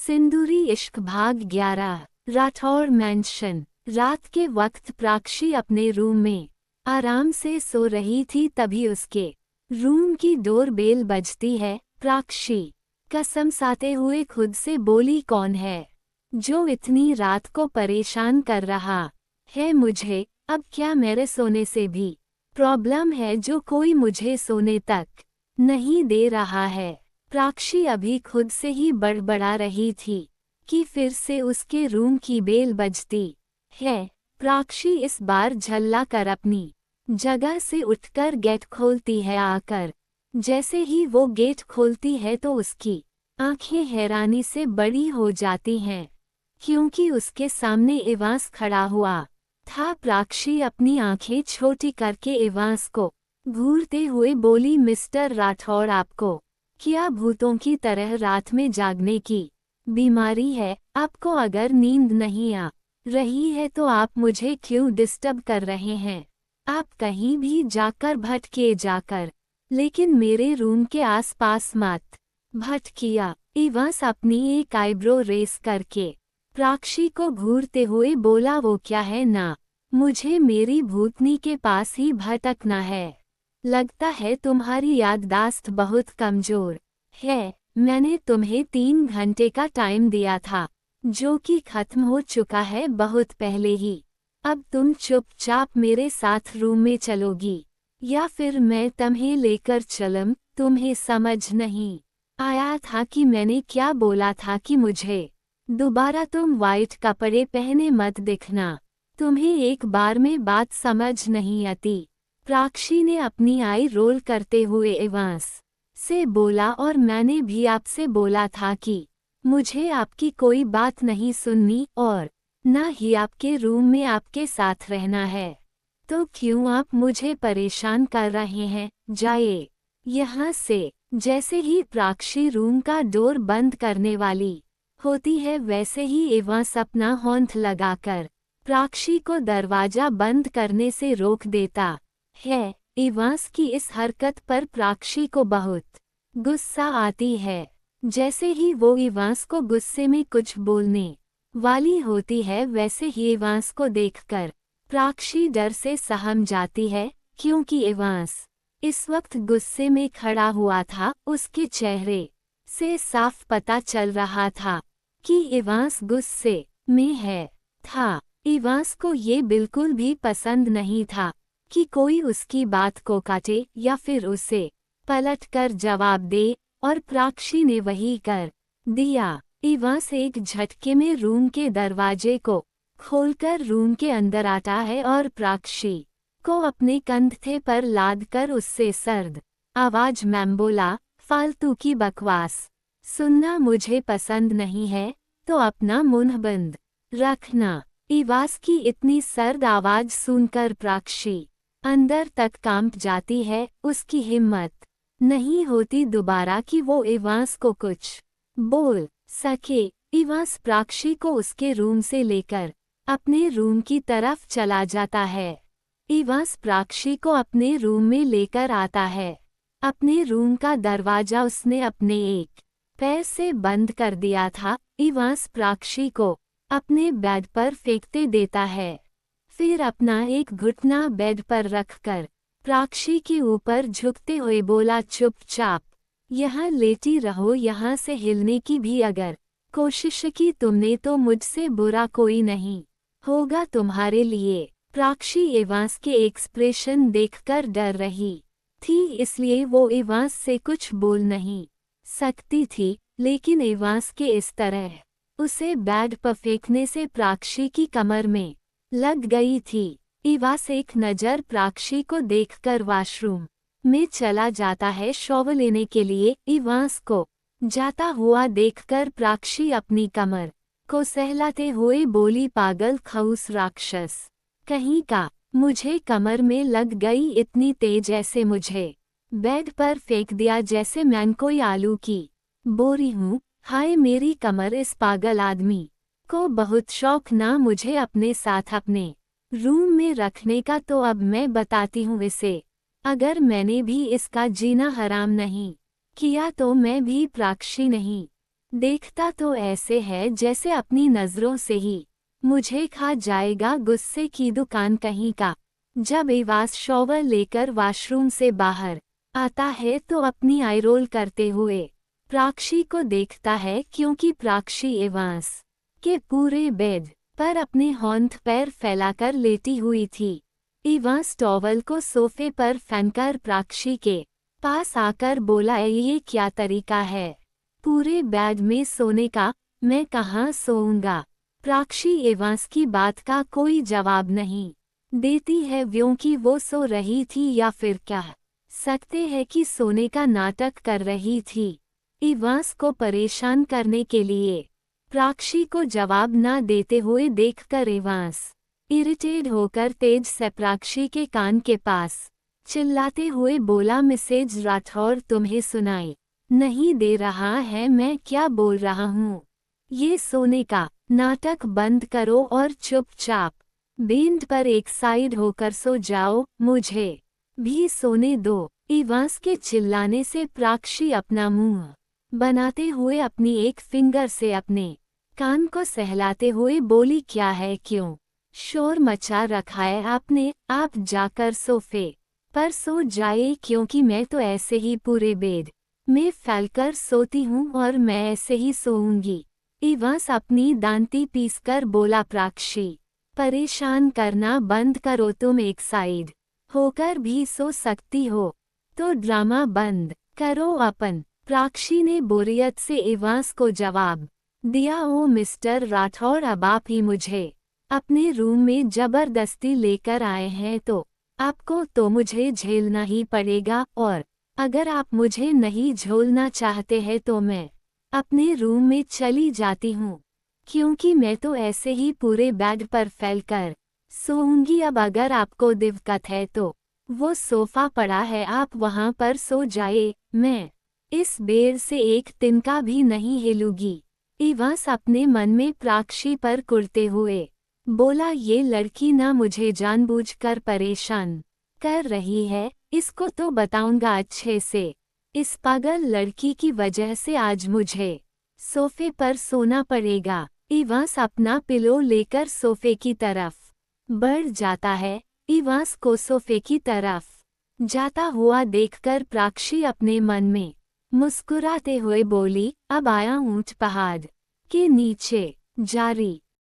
सिंदूरी इश्क भाग 11 राठौर मैंशन। रात के वक्त प्राक्षी अपने रूम में आराम से सो रही थी, तभी उसके रूम की डोर बेल बजती है। प्राक्षी कसम साते हुए खुद से बोली, कौन है जो इतनी रात को परेशान कर रहा है मुझे? अब क्या मेरे सोने से भी प्रॉब्लम है जो कोई मुझे सोने तक नहीं दे रहा है? प्राक्षी अभी खुद से ही बड़बड़ा रही थी कि फिर से उसके रूम की बेल बजती है। प्राक्षी इस बार झल्ला कर अपनी जगह से उठकर गेट खोलती है। आकर जैसे ही वो गेट खोलती है तो उसकी आंखें हैरानी से बड़ी हो जाती हैं, क्योंकि उसके सामने इवांस खड़ा हुआ था। प्राक्षी अपनी आंखें छोटी करके इवांस को घूरते हुए बोली, मिस्टर राठौर, आपको क्या भूतों की तरह रात में जागने की बीमारी है? आपको अगर नींद नहीं आ रही है तो आप मुझे क्यों डिस्टर्ब कर रहे हैं? आप कहीं भी जाकर भटके जाकर, लेकिन मेरे रूम के आसपास मत भटकिया। इवांस अपनी एक आईब्रो रेस करके प्राक्षी को घूरते हुए बोला, वो क्या है ना, मुझे मेरी भूतनी के पास ही भटकना है। लगता है तुम्हारी याददाश्त बहुत कमजोर है। मैंने तुम्हें 3 घंटे का टाइम दिया था, जो कि खत्म हो चुका है बहुत पहले ही। अब तुम चुपचाप मेरे साथ रूम में चलोगी या फिर मैं तुम्हें लेकर चलूं? तुम्हें समझ नहीं आया था कि मैंने क्या बोला था कि मुझे दोबारा तुम वाइट कपड़े पहने मत दिखना। तुम्हें एक बार में बात समझ नहीं आती? प्राक्षी ने अपनी आई रोल करते हुए इवांस से बोला, और मैंने भी आपसे बोला था कि मुझे आपकी कोई बात नहीं सुननी और न ही आपके रूम में आपके साथ रहना है। तो क्यों आप मुझे परेशान कर रहे हैं? जाइए यहाँ से। जैसे ही प्राक्षी रूम का डोर बंद करने वाली होती है, वैसे ही इवांस अपना होंठ लगाकर प्राक्षी को दरवाजा बंद करने से रोक देता है। इवांस की इस हरकत पर प्राक्षी को बहुत गुस्सा आती है। जैसे ही वो इवांस को गुस्से में कुछ बोलने वाली होती है, वैसे ही इवांस को देखकर प्राक्षी डर से सहम जाती है, क्योंकि इवांस इस वक्त गुस्से में खड़ा हुआ था। उसके चेहरे से साफ पता चल रहा था कि इवांस गुस्से में है था। इवांस को ये बिल्कुल भी पसंद नहीं था कि कोई उसकी बात को काटे या फिर उसे पलटकर जवाब दे, और प्राक्षी ने वही कर दिया। इवांस एक झटके में रूम के दरवाजे को खोलकर रूम के अंदर आता है और प्राक्षी को अपने कंधे पर लादकर उससे सर्द आवाज में बोला, फालतू की बकवास सुनना मुझे पसंद नहीं है, तो अपना मुंह बंद रखना। इवांस की इतनी सर्द आवाज सुनकर प्राक्षी अंदर तक कांप जाती है। उसकी हिम्मत नहीं होती दोबारा कि वो इवांस को कुछ बोल सके। इवांस प्राक्षी को उसके रूम से लेकर अपने रूम की तरफ चला जाता है। इवांस प्राक्षी को अपने रूम में लेकर आता है। अपने रूम का दरवाजा उसने अपने एक पैर से बंद कर दिया था। इवांस प्राक्षी को अपने बेड पर फेंकते देता है, फिर अपना एक घुटना बेड पर रखकर प्राक्षी के ऊपर झुकते हुए बोला, चुपचाप यहाँ लेटी रहो। यहाँ से हिलने की भी अगर कोशिश की तुमने तो मुझसे बुरा कोई नहीं होगा तुम्हारे लिए। प्राक्षी इवांस के एक्सप्रेशन देखकर डर रही थी, इसलिए वो इवांस से कुछ बोल नहीं सकती थी। लेकिन इवांस के इस तरह उसे बेड पर फेंकने से प्राक्षी की कमर में लग गई थी। इवांस एक नज़र प्राक्षी को देखकर वॉशरूम में चला जाता है शॉवर लेने के लिए। इवांस को जाता हुआ देखकर प्राक्षी अपनी कमर को सहलाते हुए बोली, पागल खऊस राक्षस कहीं का, मुझे कमर में लग गई इतनी तेज, ऐसे मुझे बेड पर फेंक दिया जैसे मैं कोई आलू की बोरी हूँ। हाय मेरी कमर, इस पागल आदमी को बहुत शौक ना मुझे अपने साथ अपने रूम में रखने का। तो अब मैं बताती हूँ इसे, अगर मैंने भी इसका जीना हराम नहीं किया तो मैं भी प्राक्षी नहीं देखता तो ऐसे है जैसे अपनी नजरों से ही मुझे खा जाएगा गुस्से की दुकान कहीं का। जब एवास शॉवर लेकर वॉशरूम से बाहर आता है तो अपनी आई रोल करते हुए प्राक्षी को देखता है, क्योंकि प्राक्षी एवांस के पूरे बेड पर अपने हाथ पैर फैलाकर लेटी हुई थी। एवांस टॉवल को सोफे पर फेंककर प्राक्षी के पास आकर बोला, ये क्या तरीका है पूरे बेड में सोने का, मैं कहाँ सोऊंगा। प्राक्षी एवांस की बात का कोई जवाब नहीं देती है, क्योंकि वो सो रही थी या फिर कह सकते हैं कि सोने का नाटक कर रही थी। एवांस को परेशान करने के लिए प्राक्षी को जवाब न देते हुए देखकर एवांस इरिटेट होकर तेज से प्राक्षी के कान के पास चिल्लाते हुए बोला, मिसेज राठौर तुम्हें सुनाई नहीं दे रहा है मैं क्या बोल रहा हूँ। ये सोने का नाटक बंद करो और चुपचाप बेड पर एक साइड होकर सो जाओ, मुझे भी सोने दो। एवांस के चिल्लाने से प्राक्षी अपना मुंह बनाते हुए अपनी एक फिंगर से अपने कान को सहलाते हुए बोली, क्या है, क्यों शोर मचा रखा है आपने, आप जाकर सोफे पर सो जाए, क्योंकि मैं तो ऐसे ही पूरे बेड में फैलकर सोती हूँ और मैं ऐसे ही सोऊंगी। एवांस अपनी दांती पीसकर बोला, प्राक्षी परेशान करना बंद करो, तुम एक साइड होकर भी सो सकती हो तो ड्रामा बंद करो अपन। प्राक्षी ने बोरियत से एवांस को जवाब दिया, ओ मिस्टर राठौर अब आप ही मुझे अपने रूम में जबरदस्ती लेकर आए हैं तो आपको तो मुझे झेलना ही पड़ेगा, और अगर आप मुझे नहीं झोलना चाहते हैं तो मैं अपने रूम में चली जाती हूँ, क्योंकि मैं तो ऐसे ही पूरे बेड पर फैलकर सोऊंगी। अब अगर आपको दिक्कत है तो वो सोफा पड़ा है, आप वहां पर सो जाए, मैं इस बेड से एक तिनका भी नहीं हिलूंगी। एवांस अपने मन में प्राक्षी पर कुड़ते हुए बोला, ये लड़की ना मुझे जानबूझकर परेशान कर रही है, इसको तो बताऊंगा अच्छे से। इस पागल लड़की की वजह से आज मुझे सोफे पर सोना पड़ेगा। एवांस अपना पिलो लेकर सोफे की तरफ बढ़ जाता है। एवांस को सोफे की तरफ जाता हुआ देखकर प्राक्षी अपने मन में मुस्कुराते हुए बोली, अब आया ऊंट पहाड़ के नीचे जारी